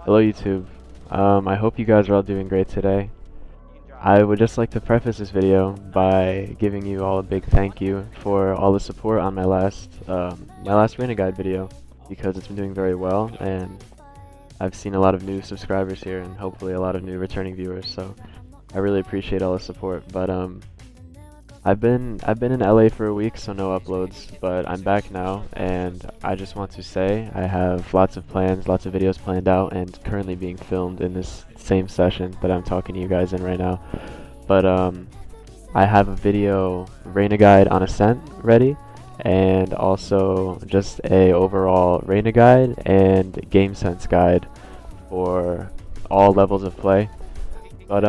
Hello YouTube. I hope you guys are all doing great today. I would just like to preface this video by giving you all a big thank you for all the support on my last Reyna guide video, because it's been doing very well and I've seen a lot of new subscribers here and hopefully a lot of new returning viewers, so I really appreciate all the support. But I've been in LA for a week, so no uploads, but I'm back now, and I just want to say I have lots of plans, lots of videos planned out, and currently being filmed in this same session that I'm talking to you guys in right now. But I have a video Reyna guide on Ascent ready, and also just a overall Reyna guide and game sense guide for all levels of play. But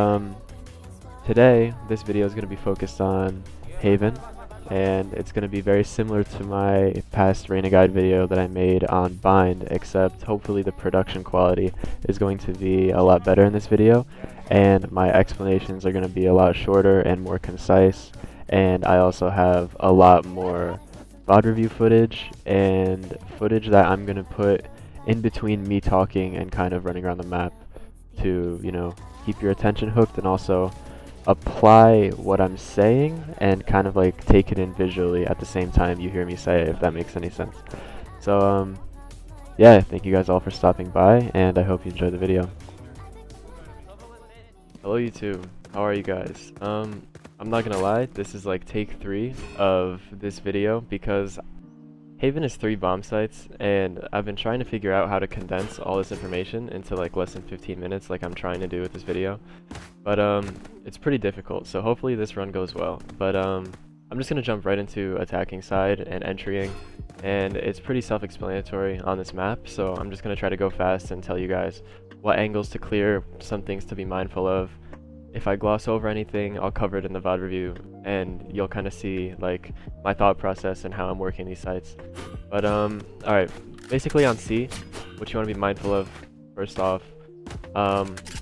today, this video is going to be focused on Haven, and it's going to be very similar to my past Reyna guide video that I made on Bind, except hopefully the production quality is going to be a lot better in this video, and my explanations are going to be a lot shorter and more concise, and I also have a lot more VOD review footage and footage that I'm going to put in between me talking and kind of running around the map to, keep your attention hooked and also apply what I'm saying and kind of like take it in visually at the same time you hear me say it, if that makes any sense. So yeah, thank you guys all for stopping by, and I hope you enjoy the video. Hello YouTube, how are you guys? I'm not gonna lie, this is like take 3 of this video because Haven is 3 bomb sites, and I've been trying to figure out how to condense all this information into like less than 15 minutes like I'm trying to do with this video. But it's pretty difficult, so hopefully this run goes well. But I'm just going to jump right into attacking side and entrying, and it's pretty self-explanatory on this map, so I'm just going to try to go fast and tell you guys what angles to clear, some things to be mindful of. If I gloss over anything, I'll cover it in the VOD review, and you'll kind of see like my thought process and how I'm working these sites. But alright, basically on C, what you want to be mindful of, first off,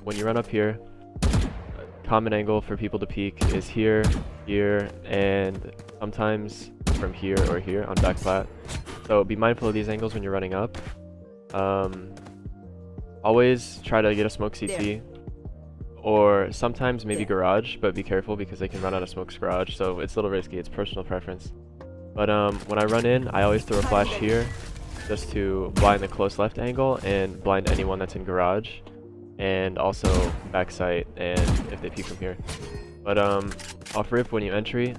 when you run up here, common angle for people to peek is here, here, and sometimes from here or here on back flat. So be mindful of these angles when you're running up. Always try to get a smoke CT, or sometimes maybe garage, but be careful because they can run out of smokes garage, so it's a little risky, it's personal preference. But when I run in, I always throw a flash here just to blind the close left angle and blind anyone that's in garage, and also back sight and if they peek from here. But off rip, when you entry,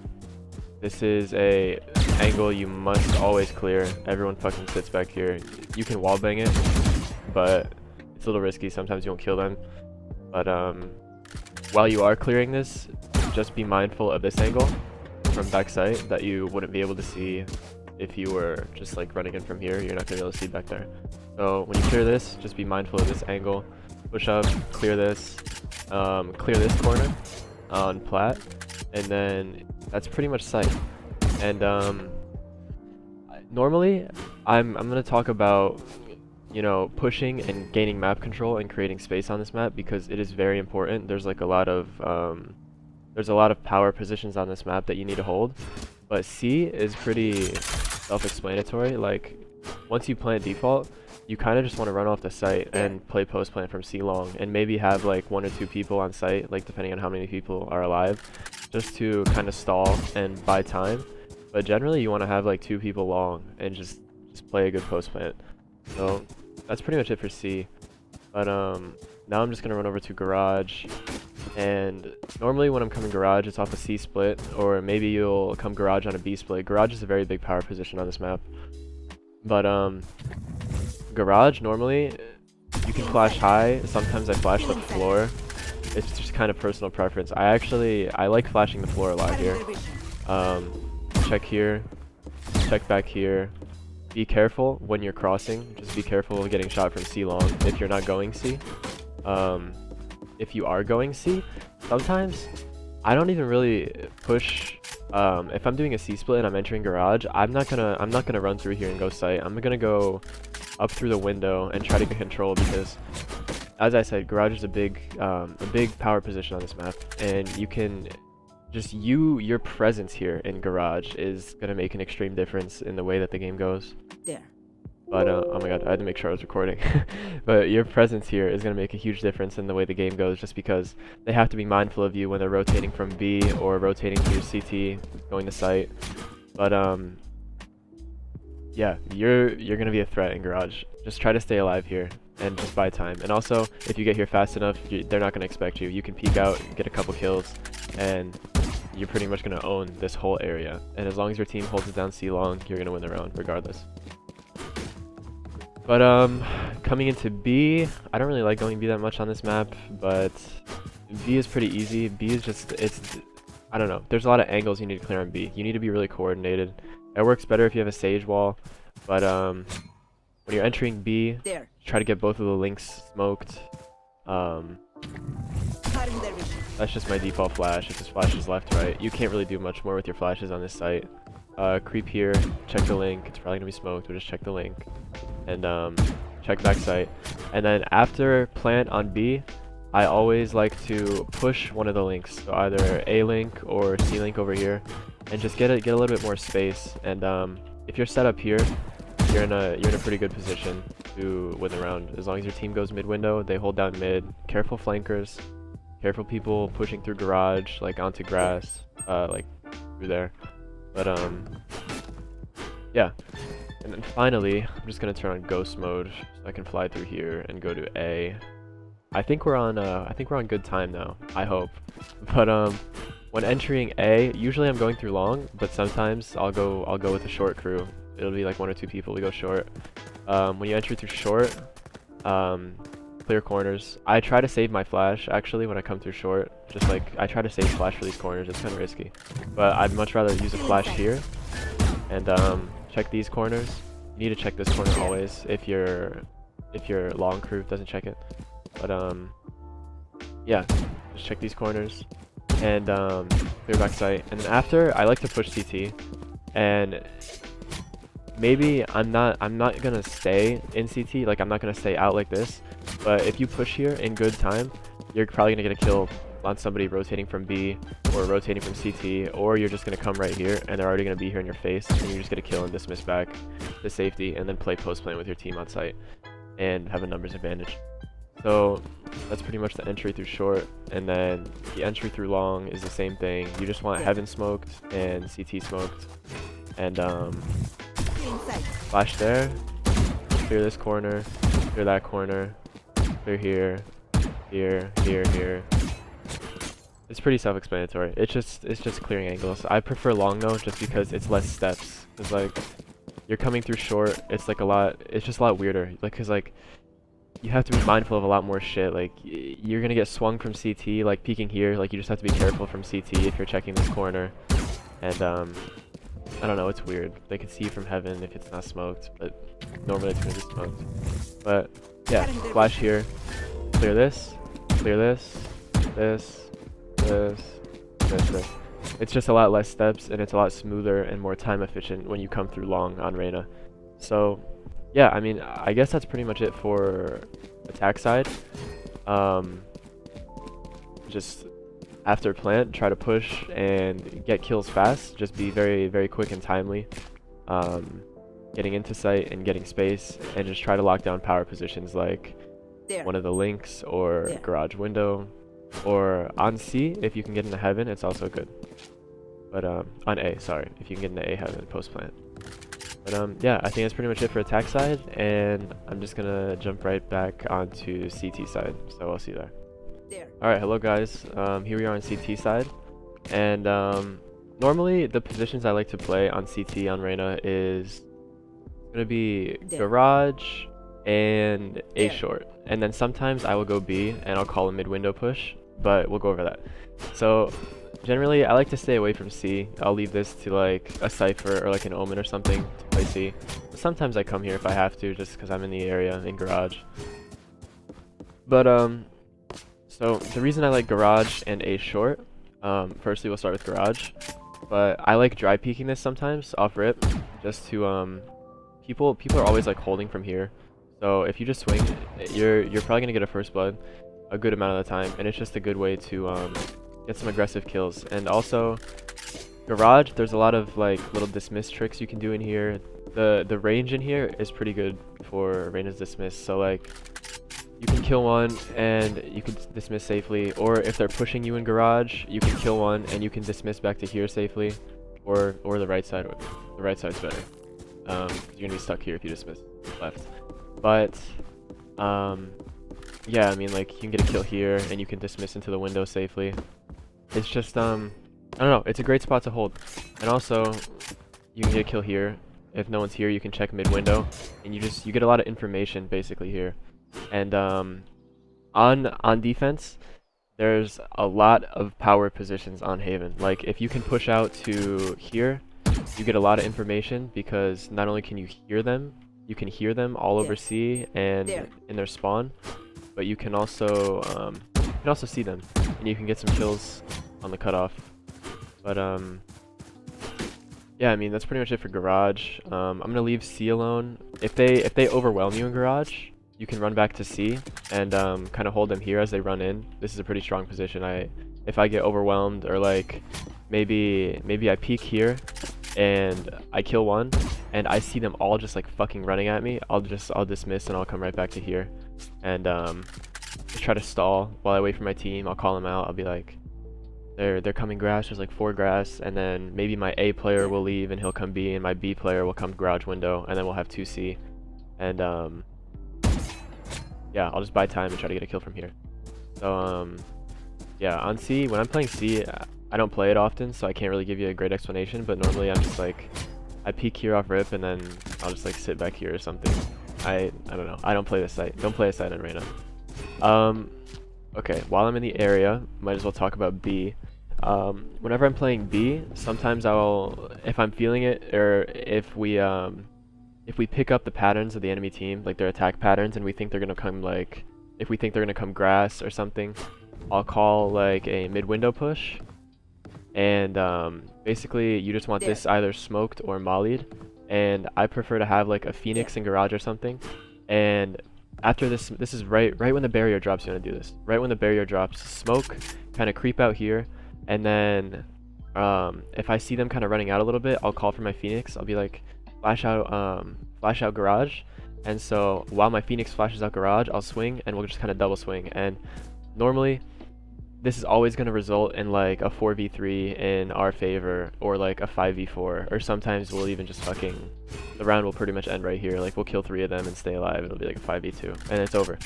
this is a angle you must always clear. Everyone fucking sits back here. You can wallbang it, but it's a little risky, sometimes you won't kill them. But while you are clearing this, just be mindful of this angle from back sight that you wouldn't be able to see if you were just like running in from here. You're not going to be able to see back there. So when you clear this, just be mindful of this angle. Push up, clear this corner on plat, and then that's pretty much sight. And normally I'm going to talk about pushing and gaining map control and creating space on this map because it is very important. There's like a lot of power positions on this map that you need to hold, but C is pretty self-explanatory. Like once you plant default, you kind of just want to run off the site and play post plant from C long, and maybe have like 1 or 2 people on site, like depending on how many people are alive, just to kind of stall and buy time. But generally you want to have like 2 people long and just play a good post plant. So that's pretty much it for C. But now I'm just gonna run over to garage, and normally when I'm coming garage it's off a C split, or maybe you'll come garage on a B split. Garage is a very big power position on this map. But garage, normally you can flash high, sometimes I flash the floor. It's just kind of personal preference. I like flashing the floor a lot here. Check here, check back here. Be careful when you're crossing, just be careful of getting shot from C long if you're not going C. If you are going C, sometimes I don't even really push. If I'm doing a C split and I'm entering garage, I'm not gonna run through here and go sight. I'm gonna go up through the window and try to get control, because as I said, garage is a big power position on this map, and you can just your presence here in garage is gonna make an extreme difference in the way that the game goes. There. But oh my god, I had to make sure I was recording. But your presence here is going to make a huge difference in the way the game goes, just because they have to be mindful of you when they're rotating from B or rotating to your CT, going to site. But yeah, you're going to be a threat in garage. Just try to stay alive here and just buy time. And also, if you get here fast enough, they're not going to expect you. You can peek out, get a couple kills, and you're pretty much going to own this whole area. And as long as your team holds it down C long, you're going to win the round regardless. But coming into B, I don't really like going B that much on this map, but B is pretty easy. B is just, I don't know, there's a lot of angles you need to clear on B. You need to be really coordinated. It works better if you have a sage wall, but when you're entering B, try to get both of the links smoked. That's just my default flash. It just flashes left, right. You can't really do much more with your flashes on this site. Creep here, check the link. It's probably gonna be smoked, but just check the link. And check back site. And then after plant on B, I always like to push one of the links. So either A link or C link over here, and just get a little bit more space. And if you're set up here, you're in a pretty good position to win the round. As long as your team goes mid window, they hold down mid. Careful flankers, careful people pushing through garage, like onto grass, like through there. But yeah. And then finally, I'm just gonna turn on ghost mode so I can fly through here and go to A. I think we're on good time now. I hope. But when entering A, usually I'm going through long, but sometimes I'll go with a short crew. It'll be like 1 or 2 people. We go short. When you enter through short, clear corners. I try to save my flash actually when I come through short. Just like I try to save flash for these corners. It's kind of risky, but I'd much rather use a flash here and check these corners. You need to check this corner always if your long crew doesn't check it. But yeah, just check these corners and clear back sight. And then after, I like to push CT, and maybe I'm not gonna stay in CT, like I'm not gonna stay out like this, but if you push here in good time, you're probably gonna get a kill on somebody rotating from B or rotating from CT, or you're just gonna come right here and they're already gonna be here in your face, and you just get a kill and dismiss back to safety, and then play post plant with your team on site and have a numbers advantage. So that's pretty much the entry through short, and then the entry through long is the same thing. You just want heaven smoked and CT smoked, and flash there, clear this corner, clear that corner, clear here, here, here, here. It's pretty self-explanatory. It's just clearing angles. I prefer long though, just because it's less steps. Cause like you're coming through short, it's just a lot weirder. Like, cause like you have to be mindful of a lot more shit. Like you're gonna get swung from CT, like peeking here. Like you just have to be careful from CT if you're checking this corner. And I don't know, it's weird. They can see you from heaven if it's not smoked, but normally it's gonna be smoked. But yeah, flash here, clear this, this, this. It's just a lot less steps, and it's a lot smoother and more time efficient when you come through long on Reyna. So yeah, I mean, I guess that's pretty much it for attack side. Just after plant, try to push and get kills fast. Just be very, very quick and timely. Getting into sight and getting space, and just try to lock down power positions like one of the links or garage window. Or on C, if you can get into heaven, it's also good. But on A, sorry, if you can get into A heaven post plant. But yeah, I think that's pretty much it for attack side, and I'm just gonna jump right back onto CT side. So I'll see you there. All right, hello guys. Here we are on CT side, and normally the positions I like to play on CT on Reyna is gonna be garage and A short, and then sometimes I will go B and I'll call a mid window push, but we'll go over that. So generally I like to stay away from C. I'll leave this to like a Cypher or like an Omen or something to play C. But sometimes I come here if I have to, just because I'm in the area in garage. But so the reason I like garage and A short, firstly we'll start with garage, but I like dry peeking this sometimes off rip, just to people are always like holding from here. So if you just swing, you're probably gonna get a first blood a good amount of the time, and it's just a good way to get some aggressive kills. And also garage, there's a lot of like little dismiss tricks you can do in here. the range in here is pretty good for Reyna's dismiss. So like you can kill one and you can dismiss safely, or if they're pushing you in garage, you can kill one and you can dismiss back to here safely, or the right side. The right side's better. You're gonna be stuck here if you dismiss left. But yeah, I mean like you can get a kill here and you can dismiss into the window safely. It's just I don't know. It's a great spot to hold, and also you can get a kill here. If no one's here, you can check mid window, and you get a lot of information basically here. And on defense, there's a lot of power positions on Haven. Like if you can push out to here, you get a lot of information because not only can you hear them, you can hear them all over C and in their spawn, but you can also see them, and you can get some kills on the cutoff. But yeah, I mean that's pretty much it for garage. I'm gonna leave C alone. If they overwhelm you in garage, you can run back to C and kind of hold them here as they run in. This is a pretty strong position. If I get overwhelmed, or like maybe I peek here and I kill one and I see them all just like fucking running at me, I'll dismiss and I'll come right back to here and just try to stall while I wait for my team. I'll call them out. I'll be like, they're coming grass. There's like 4 grass, and then maybe my A player will leave and he'll come B, and my B player will come garage window, and then we'll have 2 C. And yeah, I'll just buy time and try to get a kill from here. So yeah, on C, when I'm playing C, I don't play it often, so I can't really give you a great explanation, but normally I'm just like, I peek here off rip and then I'll just like sit back here or something. I don't know. I don't play this site. Don't play a site on Reyna. Okay, while I'm in the area, might as well talk about B. Whenever I'm playing B, sometimes if I'm feeling it, or if we pick up the patterns of the enemy team, like their attack patterns, and we think they're gonna come if we think they're gonna come grass or something, I'll call like a mid window push, and basically you just want this either smoked or mollied, and I prefer to have like a Phoenix in garage or something. And after this is right when the barrier drops, you want to do this. Right when the barrier drops, smoke, kind of creep out here, and then if I see them kind of running out a little bit, I'll call for my Phoenix. I'll be like, flash out garage, and so while my Phoenix flashes out garage, I'll swing and we'll just kind of double swing. And normally this is always going to result in like a 4v3 in our favor, or like a 5v4, or sometimes we'll even just fucking, the round will pretty much end right here. Like we'll kill 3 of them and stay alive. It'll be like a 5v2 and it's over.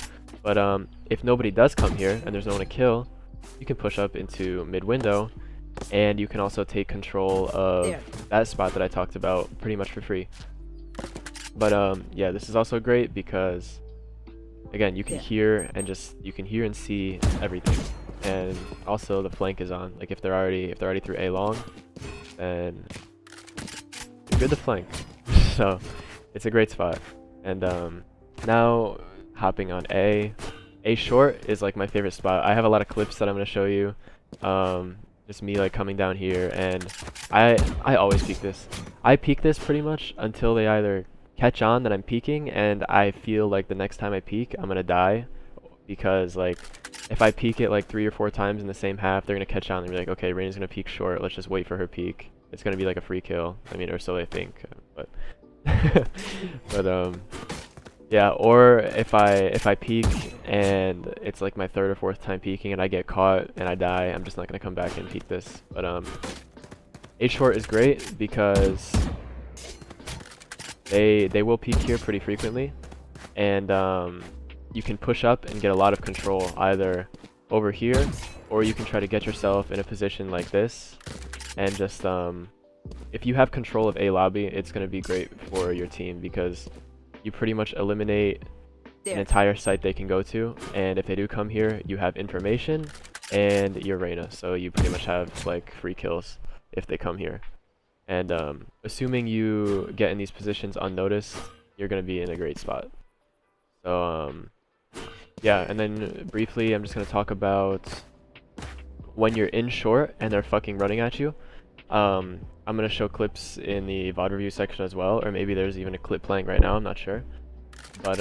But if nobody does come here and there's no one to kill, you can push up into mid window, and you can also take control of that spot that I talked about pretty much for free. But yeah, this is also great because again, you can hear and see everything. And also the flank is on. Like if they're already through A long, then you're good to flank. So it's a great spot. And now hopping on A short is like my favorite spot. I have a lot of clips that I'm gonna show you. Just me like coming down here, and I always peek this. I peek this pretty much until they either catch on that I'm peeking, and I feel like the next time I peek I'm gonna die, because like if I peek it like 3 or 4 times in the same half, they're gonna catch on and be like, okay, Reyna's gonna peek short, let's just wait for her peek. It's gonna be like a free kill. I mean, or so they think, but but yeah. Or if I peek and it's like my 3rd or 4th time peeking and I get caught and I die, I'm just not gonna come back and peek this. But A short is great because they will peek here pretty frequently, and you can push up and get a lot of control either over here, or you can try to get yourself in a position like this, and just if you have control of A lobby, it's going to be great for your team because you pretty much eliminate an entire site they can go to, and if they do come here, you have information and you're Reyna, so you pretty much have like free kills if they come here. And assuming you get in these positions unnoticed, you're going to be in a great spot. So yeah, and then briefly I'm just going to talk about when you're in short and they're fucking running at you. I'm going to show clips in the VOD review section as well, or maybe there's even a clip playing right now, I'm not sure. But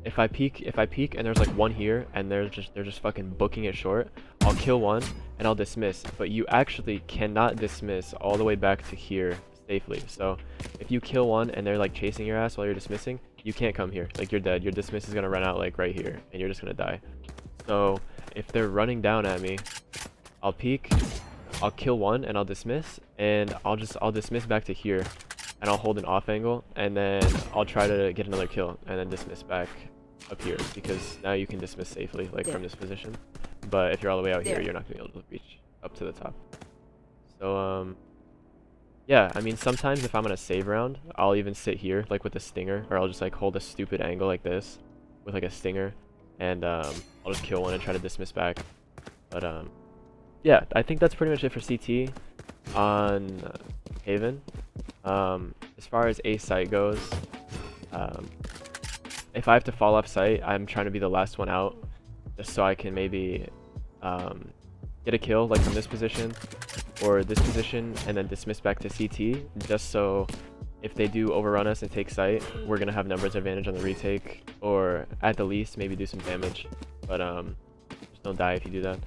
if I peek and there's like one here and they're just fucking booking it short, I'll kill one and I'll dismiss. But you actually cannot dismiss all the way back to here safely. So if you kill one and they're like chasing your ass while you're dismissing, you can't come here. Like, you're dead. Your dismiss is gonna run out like right here, and you're just gonna die. So if they're running down at me, I'll peek, I'll kill one, and I'll dismiss, and I'll dismiss back to here, and I'll hold an off angle, and then I'll try to get another kill, and then dismiss back up here, because now you can dismiss safely, like from this position. But if you're all the way out here, you're not gonna be able to reach up to the top. So yeah, I mean, sometimes if I'm gonna save round, I'll even sit here like with a stinger, or I'll just like hold a stupid angle like this with like a stinger, and I'll just kill one and try to dismiss back. But yeah, I think that's pretty much it for CT on Haven. As far as A site goes, if I have to fall off site, I'm trying to be the last one out, just so I can maybe get a kill like from this position or this position, and then dismiss back to CT, just so if they do overrun us and take site, we're gonna have numbers advantage on the retake, or at the least maybe do some damage. But just don't die if you do that.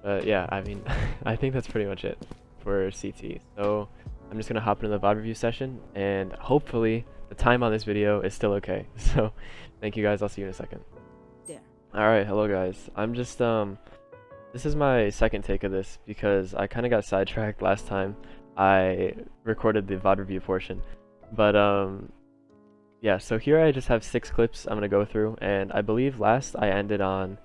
But yeah, I mean, I think that's pretty much it for CT. So I'm just gonna hop into the VOD review session, and hopefully the time on this video is still okay. So thank you guys, I'll see you in a second. Alright, hello guys. I'm just this is my second take of this because I kind of got sidetracked last time I recorded the VOD review portion. But yeah, so here I just have 6 clips I'm gonna go through, and I believe last I ended on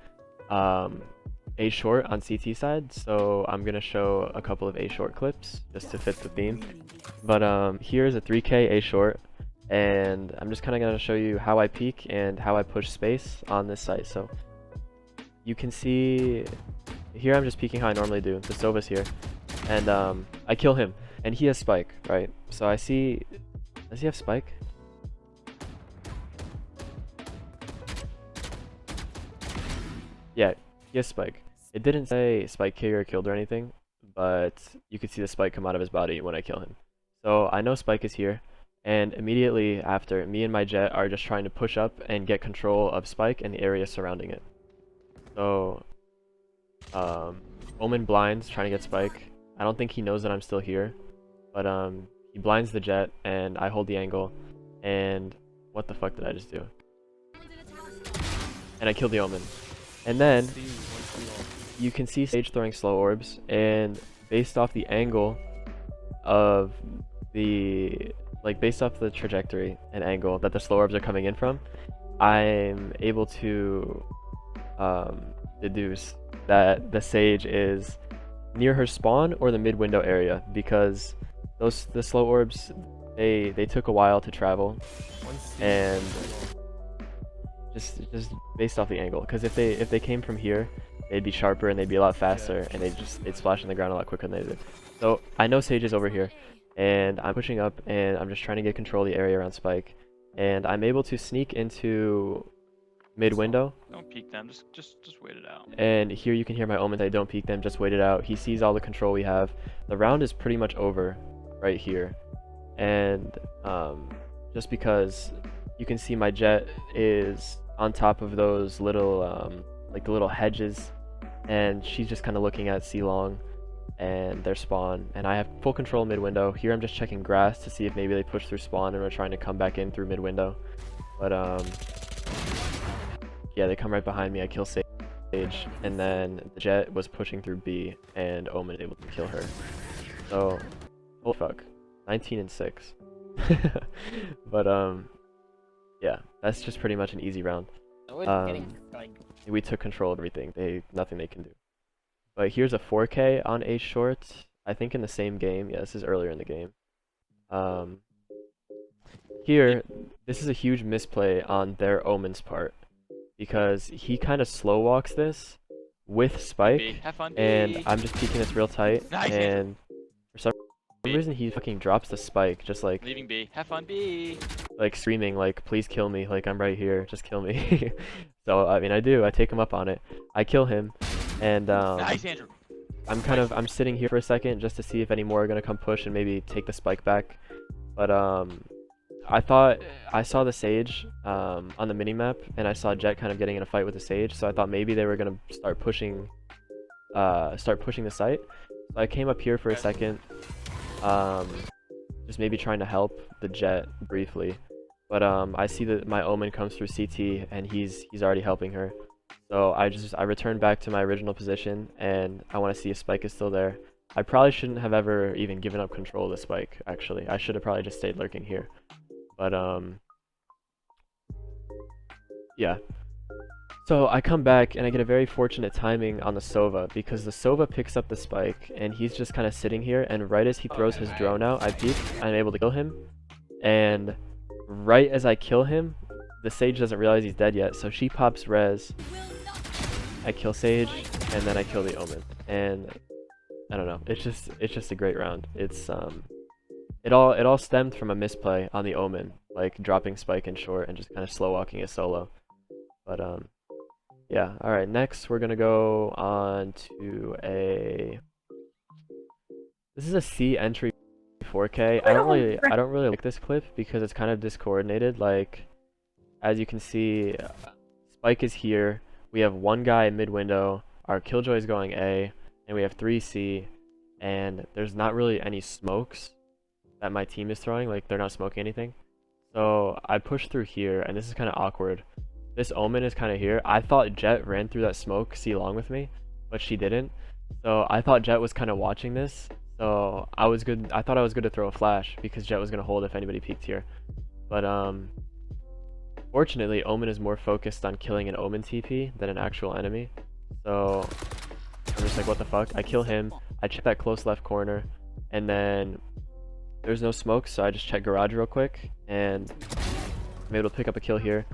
A short on CT side, so I'm gonna show a couple of A short clips just to fit the theme. But here's a 3K A short, and I'm just kind of gonna show you how I peek and how I push space on this site. So you can see here I'm just peeking how I normally do. The Sova's here, and I kill him, and he has spike, right? So I see, does he have spike? Yeah, he has spike. It didn't say spike carrier killed or anything, but you could see the spike come out of his body when I kill him. So I know spike is here, and immediately after, me and my Jet are just trying to push up and get control of spike and the area surrounding it. So Omen blinds trying to get spike. I don't think he knows that I'm still here, but he blinds the Jet, and I hold the angle, and what the fuck did I just do? And I kill the Omen. And then you can see Sage throwing slow orbs, and based off the angle of the, like based off the trajectory and angle that the slow orbs are coming in from, I'm able to deduce that the Sage is near her spawn or the mid window area, because the slow orbs, they took a while to travel, and just based off the angle, because if they came from here, they'd be sharper and they'd be a lot faster, and they'd splash on the ground a lot quicker than they did. So I know Sage is over here, and I'm pushing up, and I'm just trying to get control of the area around spike, and I'm able to sneak into mid window. Don't peek them, just wait it out. And here you can hear my Omen say, don't peek them, just wait it out. He sees all the control we have. The round is pretty much over right here, and just because you can see my Jet is on top of those little like the little hedges, and she's just kind of looking at C-Long and their spawn, and I have full control mid window. Here I'm just checking grass to see if maybe they push through spawn and we're trying to come back in through mid window. But yeah, they come right behind me. I kill Sage, and then the Jet was pushing through B, and Omen is able to kill her. So, oh fuck, 19 and 6. But yeah, that's just pretty much an easy round. We took control of everything. Nothing they can do. But here's a 4K on A short. I think in the same game. Yeah, this is earlier in the game. Here, this is a huge misplay on their Omen's part, because he kind of slow walks this with spike, and I'm just peeking this real tight, and for some reason he fucking drops the spike, just like Leaving B. Have fun, B. like screaming like, please kill me, like I'm right here, just kill me. So I mean, I take him up on it, I kill him, and Nice, Andrew. I'm sitting here for a second just to see if any more are gonna come push and maybe take the spike back. But I thought I saw the Sage on the minimap, and I saw Jet kind of getting in a fight with the Sage, so I thought maybe they were gonna start pushing the site. So I came up here for a second, just maybe trying to help the Jet briefly. But I see that my Omen comes through CT and he's already helping her. So I return back to my original position and I want to see if Spike is still there. I probably shouldn't have ever even given up control of the Spike, actually. I should have probably just stayed lurking here. But yeah. So I come back and I get a very fortunate timing on the Sova because the Sova picks up the Spike and he's just kind of sitting here, and right as he throws his drone out, I peek, I'm able to kill him. And right as I kill him, the Sage doesn't realize he's dead yet, so she pops res. I kill Sage, and then I kill the Omen. And I don't know, it's just a great round. It's it all stemmed from a misplay on the Omen, like dropping Spike in short and just kind of slow walking it solo. But yeah, alright, next we're gonna go on to this is a C entry 4K. I don't really like this clip because it's kind of discoordinated. Like, as you can see, Spike is here, we have one guy mid window, our Killjoy is going A, and we have 3 C, and there's not really any smokes that my team is throwing, like they're not smoking anything. So I push through here, and this is kind of awkward. This Omen is kind of here. I thought Jet ran through that smoke C long with me, but she didn't. So I thought Jet was kind of watching this. So I was good. I thought I was good to throw a flash because Jet was gonna hold if anybody peeked here. But fortunately, Omen is more focused on killing an Omen TP than an actual enemy. So I'm just like, what the fuck? I kill him. I check that close left corner, and then there's no smoke, so I just check garage real quick, and I'm able to pick up a kill here.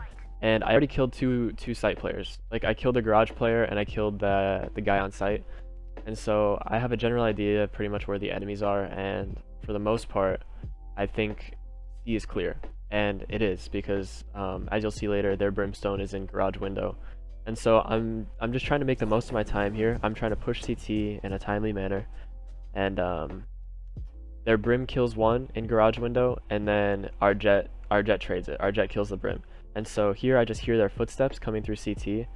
And I already killed two site players. Like, I killed the garage player and I killed the guy on site. And so I have a general idea pretty much where the enemies are, and for the most part, I think C is clear. And it is, because as you'll see later, their brimstone is in garage window. And so I'm just trying to make the most of my time here. I'm trying to push CT in a timely manner. And their brim kills one in garage window, and then our jet trades it. Our jet kills the brim. And so here I just hear their footsteps coming through CT.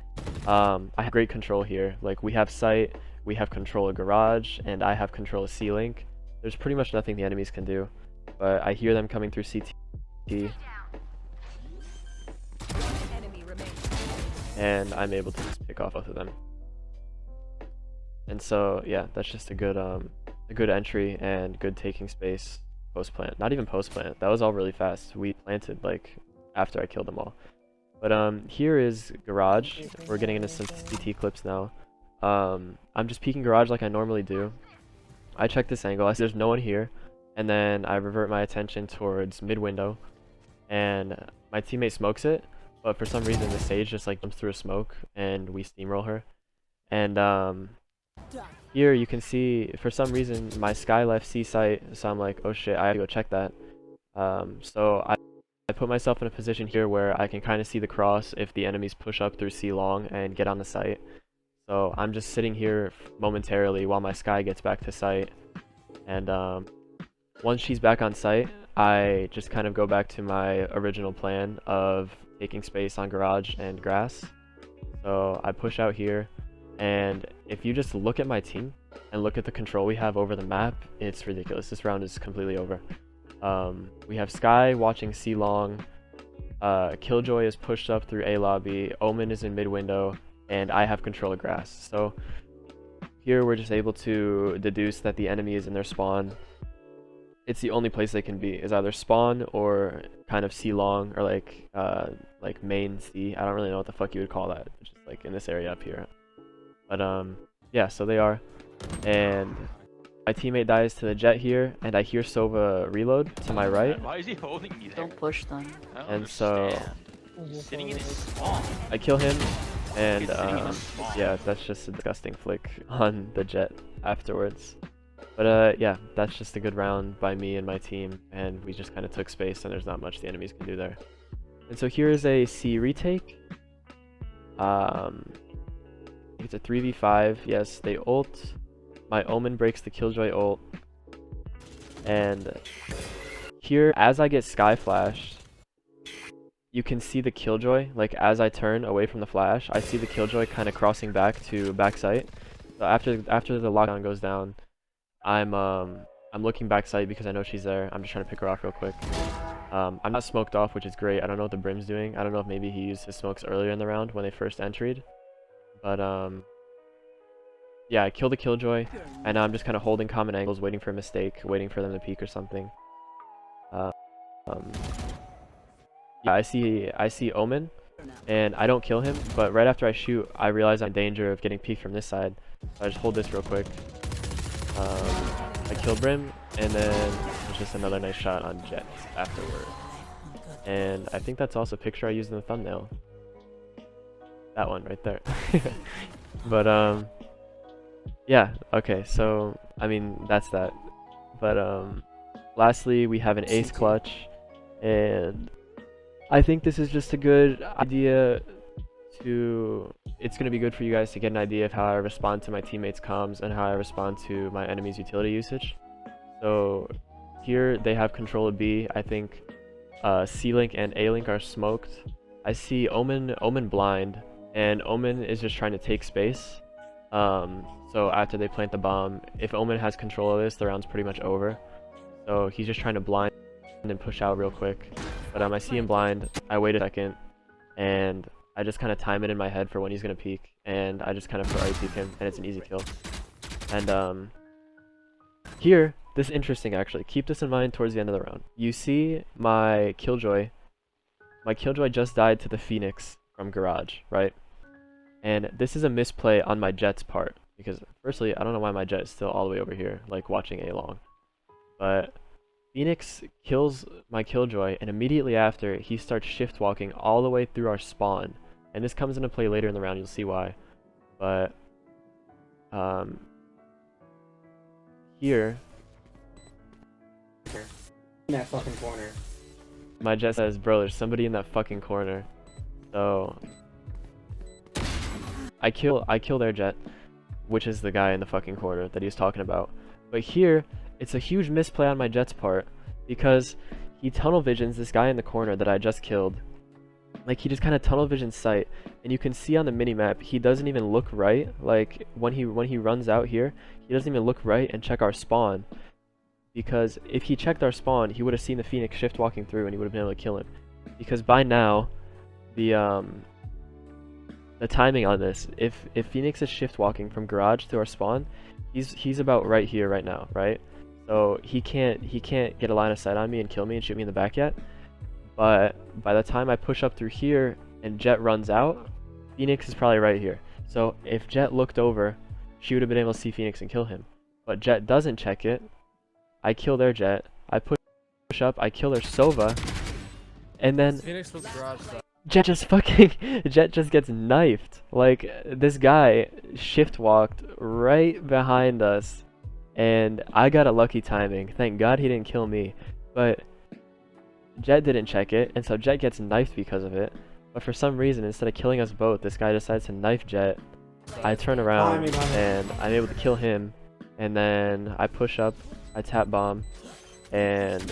I have great control here. Like, we have sight, we have control of garage, and I have control of C-Link. There's pretty much nothing the enemies can do. But I hear them coming through CT. And I'm able to just pick off both of them. And so yeah, that's just a good entry and good taking space post plant. Not even post plant. That was all really fast. We planted like after I killed them all. But here is garage. We're getting into some CT clips now. I'm just peeking garage like I normally do. I check this angle. I see there's no one here, and then I revert my attention towards mid window, and my teammate smokes it, but for some reason the Sage just like jumps through a smoke and we steamroll her. And here you can see for some reason my Sky left C site, so I'm like, oh shit, I have to go check that. So I put myself in a position here where I can kind of see the cross if the enemies push up through C long and get on the site. So I'm just sitting here momentarily while my Sky gets back to site. And once she's back on site, I just kind of go back to my original plan of taking space on garage and grass. So I push out here, and if you just look at my team and look at the control we have over the map, it's ridiculous. This round is completely over. We have Sky watching C long, Killjoy is pushed up through A lobby, Omen is in mid window, and I have control of grass. So here we're just able to deduce that the enemy is in their spawn. It's the only place they can be, is either spawn or kind of C long, or like main C. I don't really know what the fuck you would call that, just like in this area up here. But yeah, so they are. And my teammate dies to the jet here, and I hear Sova reload to my right. Why is he holding me there? Don't push them. And so He's sitting in his spawn. I kill him, and He's sitting in his spawn. yeah, that's just a disgusting flick on the jet afterwards. But yeah, that's just a good round by me and my team, and we just kind of took space, and there's not much the enemies can do there. And so here is a C retake. It's a 3v5. Yes, they ult. My Omen breaks the Killjoy ult. And here, as I get sky flashed, you can see the Killjoy, like as I turn away from the flash, I see the Killjoy kind of crossing back to backside. So after the lockdown goes down, I'm I'm looking back sight because I know she's there. I'm just trying to pick her off real quick. I'm not smoked off, which is great. I don't know what the Brim's doing. I don't know if maybe he used his smokes earlier in the round when they first entered. But yeah, I killed the Killjoy, and now I'm just kind of holding common angles, waiting for a mistake, waiting for them to peek or something. Yeah, I see Omen, and I don't kill him, but right after I shoot, I realize I'm in danger of getting peeked from this side. So I just hold this real quick. I kill Brim, and then it's just another nice shot on Jet afterward. And I think that's also a picture I used in the thumbnail. That one right there. But yeah, okay, so I mean that's that. But lastly, we have an ace clutch, and I think this is just a good idea to, it's going to be good for you guys to get an idea of how I respond to my teammates' comms and how I respond to my enemy's utility usage. So here they have control of B. I think C-Link and A-Link are smoked. I see Omen blind, and Omen is just trying to take space. So after they plant the bomb, if Omen has control of this, the round's pretty much over. So he's just trying to blind and push out real quick. But I see him blind, I wait a second, and I just kind of time it in my head for when he's going to peek, and I just kind of Ferrari peek him, and it's an easy kill. And here, this is interesting actually, keep this in mind towards the end of the round. You see my Killjoy just died to the Phoenix from Garage, right? And this is a misplay on my Jet's part, because firstly, I don't know why my Jet is still all the way over here, like watching A long. But Phoenix kills my Killjoy, and immediately after, he starts shift walking all the way through our spawn. And this comes into play later in the round, you'll see why. But here, in that fucking corner. my Jet says, bro, there's somebody in that fucking corner. So I kill their Jet, which is the guy in the fucking corner that he was talking about. But here, it's a huge misplay on my Jet's part, because he tunnel visions this guy in the corner that I just killed. Like, he just kind of tunnel visions sight, and you can see on the minimap, he doesn't even look right. Like, when he runs out here, he doesn't even look right and check our spawn. Because if he checked our spawn, he would have seen the Phoenix shift walking through, and he would have been able to kill him. Because by now, the timing on this, if Phoenix is shift walking from Garage to our spawn, he's about right here right now, right? So he can't get a line of sight on me and kill me and shoot me in the back yet. But by the time I push up through here and Jet runs out, Phoenix is probably right here. So if Jet looked over, she would have been able to see Phoenix and kill him. But Jet doesn't check it. I kill their Jet. I push up. I kill their Sova. And then Phoenix was garage side. Jet just gets knifed. Like, this guy shift walked right behind us, and I got a lucky timing. Thank God he didn't kill me. But Jet didn't check it, and so Jet gets knifed because of it. But for some reason, instead of killing us both, this guy decides to knife Jet. I turn around and I'm able to kill him, and then I push up, I tap bomb, and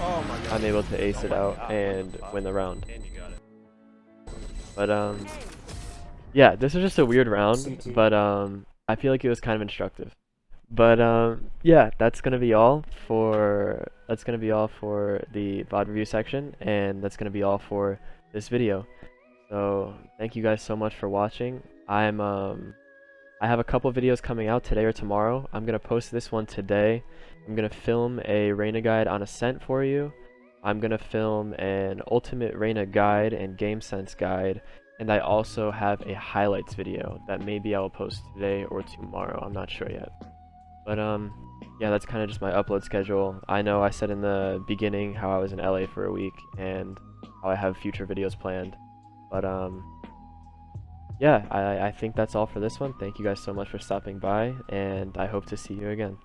Oh my god. I'm able to ace it out and win the round. And you got it. But yeah, this was just a weird round, but I feel like it was kind of instructive. But yeah, that's gonna be all for the VOD review section, and that's gonna be all for this video. So thank you guys so much for watching. I have a couple videos coming out today or tomorrow. I'm gonna post this one today. I'm gonna film a Reyna guide on Ascent for you. I'm gonna film an ultimate Reyna guide and game sense guide, and I also have a highlights video that maybe I will post today or tomorrow. I'm not sure yet. But yeah, that's kind of just my upload schedule. I know I said in the beginning how I was in LA for a week and how I have future videos planned. But yeah, I think that's all for this one. Thank you guys so much for stopping by, and I hope to see you again.